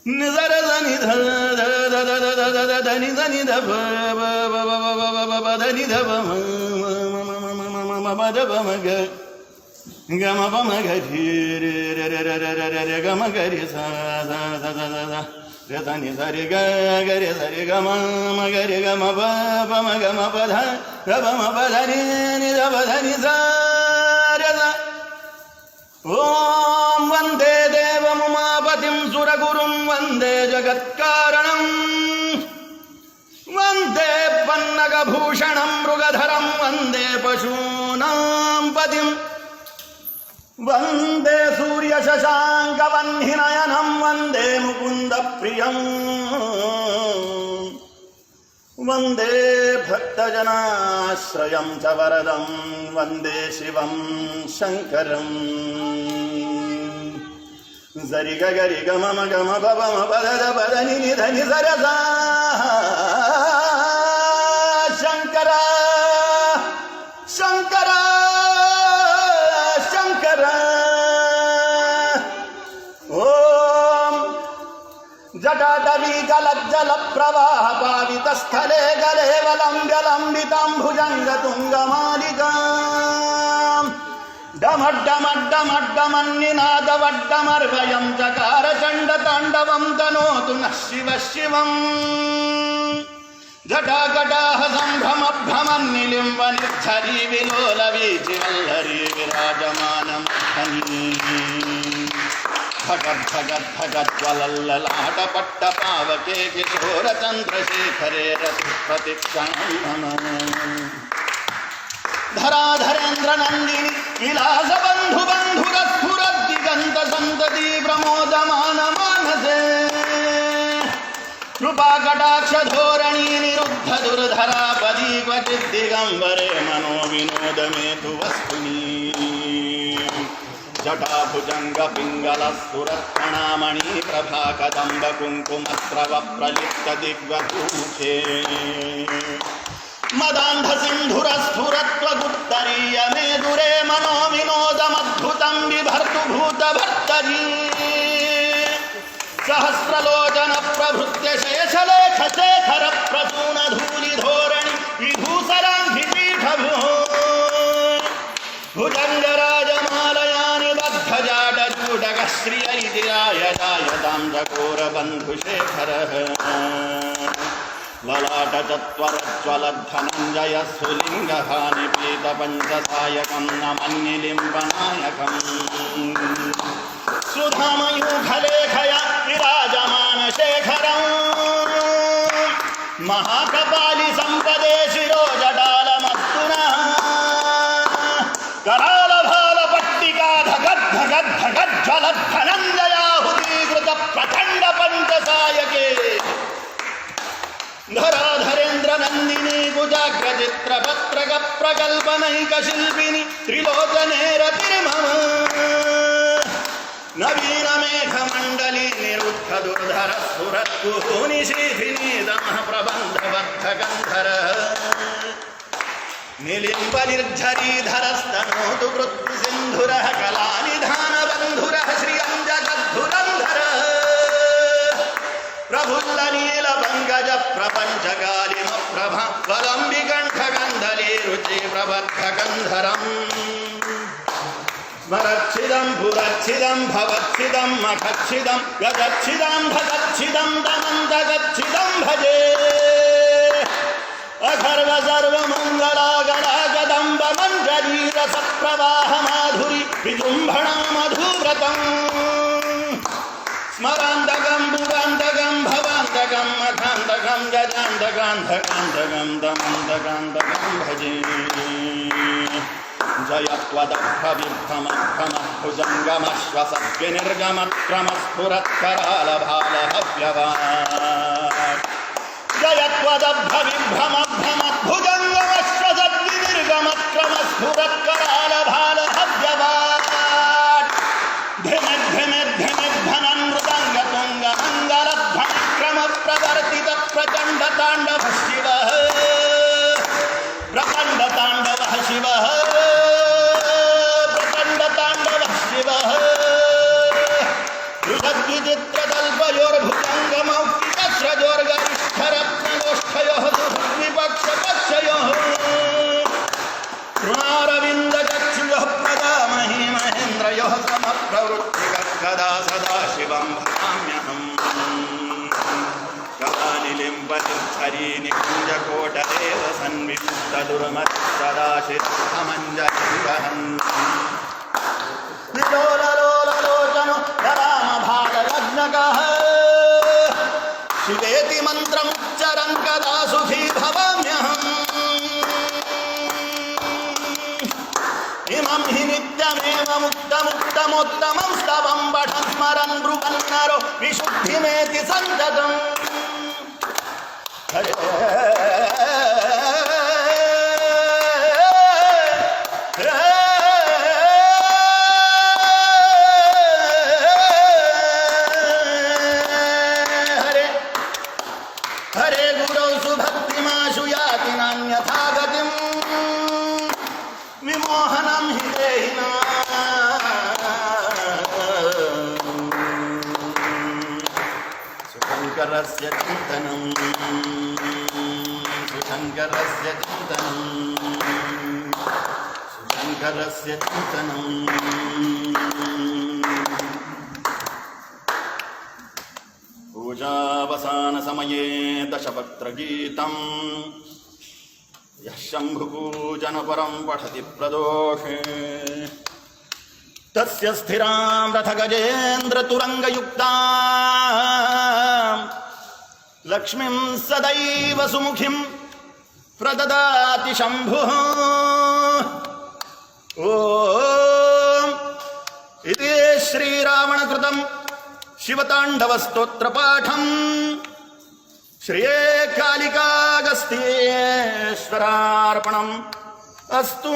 నిజర దని ధ దని దని ధ దని ధ మద మగ గమ పమ గరి రే గమ గరి సా రే దని సరి గరి సరి గమ గరి గమ పమ గమ పధ గమ పధని నిధ పధని సా ఓం వందే దేవముమాపతిం సురగురుం వందే జగత్కారణం వందే పన్నగభూషణం మృగధరం వందే పశూనాం పతిం వందే సూర్యశశాంకవహ్నినయనం వందే ముకుందప్రియం వందే భక్తజనాశ్రయం చ వరదం వందే శివం శంకరం జరి గరి గమ గమ పమ పద పద ని ధని సరసా శంకర శంకర శంకర ఓం జటాటవీ గలజ్జల ప్రవాహ పావిత స్థలే గలేవలంబ్య లంబితాంభుజంగ తుంగమాలికా డమడ్డమడ్డమడ్డమన్నినాదవడ్డమర్వయం చకార చండ తాండవం తనోతు నః శివ శివం జటాకటాహ సంభ్రమభ్రమన్నిలింబ నిర్ఝరీ విలోల వీచివల్లరీ విరాజమానమఖనీ భగద్భగద్భగజ్వలల్లలాట పట్ట పావకే కిశోర చంద్రశేఖరే రతి ప్రతిక్షణం మమ ధరాధరేంద్ర నందిని విలాస బంధు బంధురస్ఫురద్దిగంత సంతతి ప్రమోదమాన మానసే కృపాకటాక్ష ధోరణీ నిరుద్ధ దుర్ధరాపదీ క్వచిద్ దిగంబరే మనో వినోదమేతు వస్తుని జటాభుజంగ పింగళ సురత్కణామణి ప్రభా కదంబ కుంకుమస్రవ ప్రలిప్త దిగ్వధూషే మదాంధ సింధుర స్ఫురత్వ గుప్తరీయ మేదురే మనో వినోదమద్భుతం విభర్తు భూత భర్తరీ సహస్రలోచన ప్రభృత్య శేషలేఖ శేఖర ప్రసూన ధూళి ధోరణి విభూసరాంభిపీఠభూ భుజంగరాజమాలయాని బద్ధజాటచూటక శ్రియైతిరాయదాయతాం చకోర బంధుశేఖర లలాటచత్వరజ్వలద్ధనంజయ సులింగహాని పీత పంచసాయకం నమన్నిలింబనాయకం సుధామయూఖలేఖయ విరాజమాన శేఖరం మహాకపాలి సంపదే శిరోజటాలమస్తున కరాళభాల పట్టికా ధగద్ధగద్ధగజ్వలద్ధనంజయాహుతీకృత ప్రచండ పంచసాయకే ధరాధరేంద్ర నందిని కుజాగ్రచిత్ర పత్రక ప్రకల్పనైక శిల్పిని త్రిలోచనే రతిర్మమ నవీన మేఘ మండలి నిరుద్ధ దుర్ధర స్ఫురత్కుహూని శీధిని దమః ప్రబంధబద్ధ గంధర నిలింబ నిర్ఝరీధరస్తనోతు వృత్తి సింధుర కళానిధాన బంధుర శ్రియం జగద్ధురంధర ప్రఫుల్ల నీల పంకజ ప్రపంచకాలిమ ప్రభ వలంబికంఠ గంధలీ రుచి ప్రబద్ధ గంధరం స్మరచ్చిదం పురచ్చిదం భవచ్చిదం మఖచ్చిదం గగచ్చిదం భగచ్చిదం దమంతగచ్చిదం భజే అఖర్వ సర్వమంగళాగణాగదంబ మంజరీరస ప్రవాహ మాధురి విజృంభణా మధువ్రతం స్మరాంతకం పురాంతకం భవాంతకం మఖాంతకం గజాంతకాంతకాంతకం దమంతకాంతకం భజే జయత్వదభ్రవిభ్రమభ్రమః జయత్వదభ్రవిభ్రమభ్రమద్భుజంగమశ్వసద్వినిర్గమక్రమస్ఫురత్కరాళభాలభవ్యవాట్ ధిమిద్ధమిద్ధమిద్ధనందరధ్వనిక్రమప్రవర్తిత ప్రచండతాండవ శివః ప్రచండతాండవ శివః ప్రచండతాండవ శివః विचित्रतल्पयोर्भुजङ्गमौक्तिकस्रजोर्गरिष्ठरत्नगोष्ठयोः विपक्षपक्षयोः तृणारविन्दचक्षुयोः प्रदामहि महेन्द्रयोः समप्रवृत्तिकदा सदाशिवं भजाम्यहम् कदानिलिम्बनिर्झरी निकुञ्जकोटदेव सन्विमुक्तदुर्मत्सदाशिरमञ्जलिङ्गहन् विलोललोललोचनो रामभाललग्नकः शिवेति मन्त्रमुच्चरन् कदा सुखी भवाम्यहम् इमं हि नित्यमेव मुक्तमुत्तमोत्तमं स्तवं पठन् स्मरन् ब्रुवन् नरो विशुद्धिमेति सन्ततम् हरे हरे गुरौ सुभक्तिमाशु याति नान्यथा गतिम् विमोहनं हि देहिना सुशङ्करस्य चिन्तनं सुशङ्करस्य चिन्तनं सुशङ्करस्य चिन्तनं पूजावसानसमये दशवक्त्रगीतम् यः शम्भुपूजनपरं पठति प्रदोषे तस्य स्थिरां रथगजेन्द्रतुरङ्गयुक्तां लक्ष्मीं सदैव सुमुखीं प्रददाति शम्भुः ॐ इति श्रीरावणकृतं शिवताण्डवस्तोत्रपाठम् श्रिये कालिकागस्तीश्वरार्पणम् अस्तु।